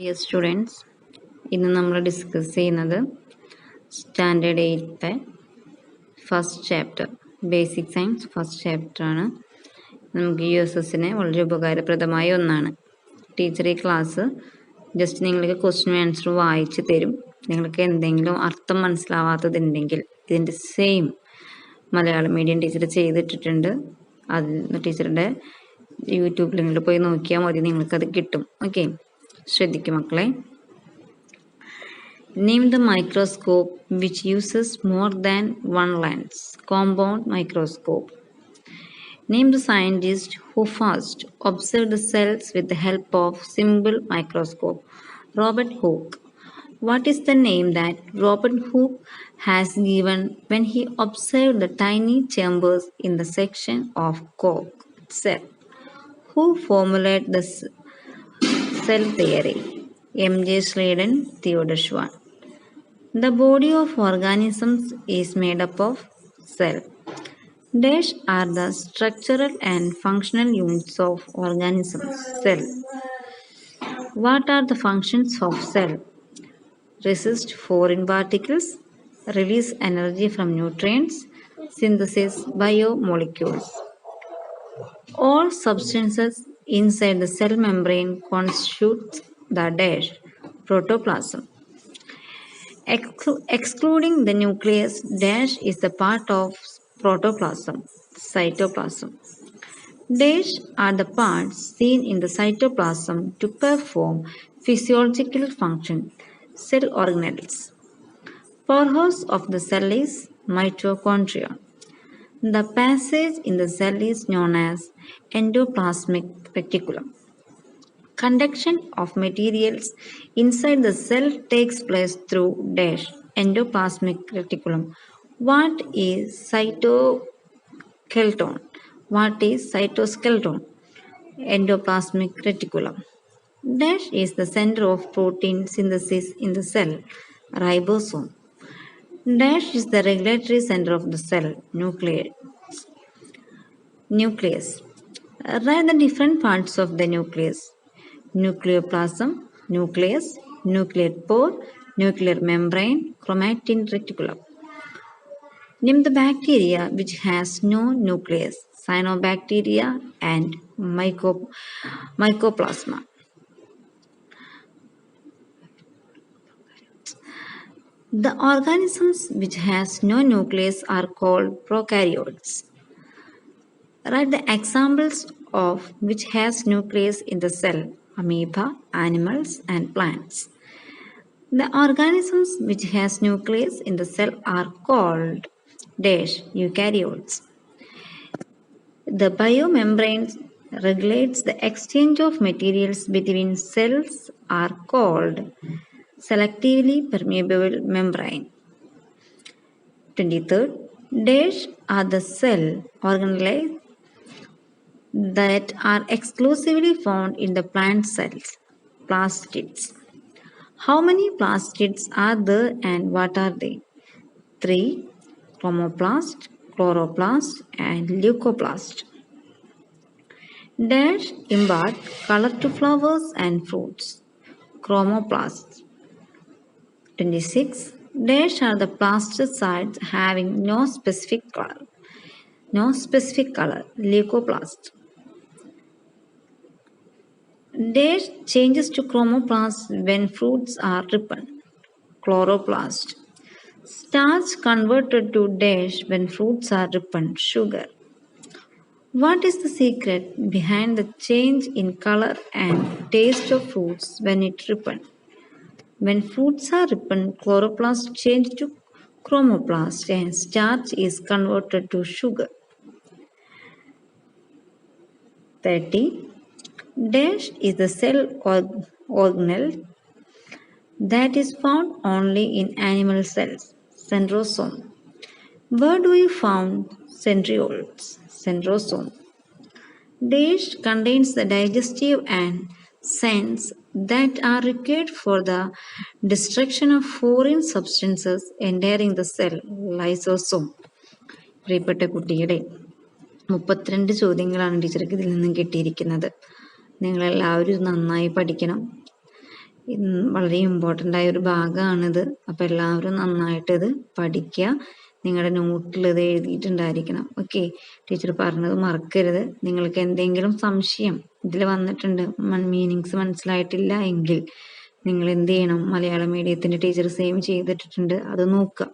Dear students, ഇന്ന് നമ്മൾ discuss ചെയ്യുന്നത് standard 8 first chapter basic science first chapter ആണ്. നമുക്ക് USSനെ വളരെ ഉപകാരപ്രദമായ ഒന്നാണ്. ടീച്ചർ ഈ ക്ലാസ് ജസ്റ്റ് നിങ്ങൾക്ക് ക്വസ്റ്റ്യൻ ആൻസർ വായിച്ച് തരും. നിങ്ങൾക്ക് എന്തെങ്കിലും അർത്ഥം മനസ്സിലാവാത്തതുണ്ടെങ്കിൽ ഇതിൻ്റെ സെയിം മലയാളം മീഡിയം ടീച്ചർ ചെയ്തിട്ടിട്ടുണ്ട്. അത് ടീച്ചറുടെ യൂട്യൂബ് ലിങ്കിൽ പോയി നോക്കിയാൽ മതി, നിങ്ങൾക്കത് കിട്ടും. ഓക്കെ, ശ്രദ്ധിക്കും മക്കളെ. Name the microscope which uses more than one lens. Compound microscope. Name the scientist who first observed the cells with the help of simple microscope. Robert Hooke. What is the name that Robert Hooke has given when he observed the tiny chambers in the section of cork cell? Who formulated the cell theory? M.J. Sladen, Theodore Schwann. The body of organisms is made up of cell. Dash are the structural and functional units of organisms. Cell. What are the functions of cell? Resist foreign particles, release energy from nutrients, synthesis biomolecules. All substances inside the cell membrane constitute the dash protoplasm. Excluding the nucleus, dash is the part of protoplasm, cytoplasm. Dash are the parts seen in the cytoplasm to perform physiological function, cell organelles. Powerhouse of the cell is mitochondria. The passage in the cell is known as endoplasmic reticulum. Conduction of materials inside the cell takes place through dash endoplasmic reticulum. What is cytoskeleton? What is cytoskeleton? Endoplasmic reticulum. Dash is the center of protein synthesis in the cell, ribosome. Dash is the regulatory center of the cell, nucleus. Write the different parts of the nucleus. Nucleoplasm, nucleus, nuclear pore, nuclear membrane, chromatin reticulum. Name the bacteria which has no nucleus. Cyanobacteria and Mycoplasma. The organisms which has no nucleus are called prokaryotes. Write the examples of which has nucleus in the cell. Amoeba, animals and plants. The organisms which has nucleus in the cell are called dash eukaryotes. The biomembrane regulates the exchange of materials between cells are called selectively permeable membrane. 23rd, dash are the cell organelles that are exclusively found in the plant cells, plastids. How many plastids are there and what are they? 3. Chromoplast, chloroplast and leucoplast. Dash impart color to flowers and fruits. Chromoplasts. 26. Dash are the plastocytes having no specific color. Leucoplast. Dash changes to chromoplast when fruits are ripened. Chloroplast. Starch converted to dash when fruits are ripened. Sugar. What is the secret behind the change in color and taste of fruits when it ripened? When fruits are ripened, chloroplast change to chromoplast and starch is converted to sugar. 30. Dash is the cell organelle that is found only in animal cells, centrosome. Where do you find centrioles? Centrosome. Dash contains the digestive and cells that are required for the destruction of foreign substances entering the cell, lysosome. പ്രിയപ്പെട്ട കുട്ടികളെ 32 ചോദ്യങ്ങളാണ് ടീച്ചർക്ക് ഇതിൽ നിന്നും കിട്ടിയിരിക്കുന്നത്. നിങ്ങളെല്ലാവരും നന്നായി പഠിക്കണം. വളരെ ഇമ്പോർട്ടൻ്റ് ആയ ഒരു ഭാഗമാണിത്. അപ്പോൾ എല്ലാവരും നന്നായിട്ട് ഇത് പഠിക്കുക. നിങ്ങളുടെ നോട്ടിൽ ഇത് എഴുതിയിട്ടുണ്ടായിരിക്കണം. ഓക്കെ, ടീച്ചർ പറഞ്ഞത് മറക്കരുത്. നിങ്ങൾക്ക് എന്തെങ്കിലും സംശയം ഇതിൽ വന്നിട്ടുണ്ട്, മീനിങ്സ് മനസ്സിലായിട്ടില്ല എങ്കിൽ നിങ്ങൾ എന്ത് ചെയ്യണം, മലയാളം മീഡിയത്തിൻ്റെ ടീച്ചർ സേവ് ചെയ്തിട്ടുണ്ട്, അത് നോക്കുക.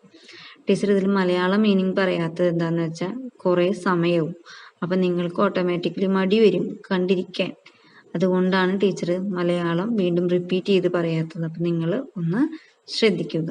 ടീച്ചർ ഇതിൽ മലയാളം മീനിങ് പറയാത്തത് എന്താണെന്ന് വെച്ചാൽ കുറേ സമയവും, അപ്പം നിങ്ങൾക്ക് ഓട്ടോമാറ്റിക്കലി മടി വരും കണ്ടിരിക്കാൻ. അതുകൊണ്ടാണ് ടീച്ചർ മലയാളം വീണ്ടും റിപ്പീറ്റ് ചെയ്ത് പറയാത്തത്. അപ്പം നിങ്ങൾ ഒന്ന് ശ്രദ്ധിക്കുക.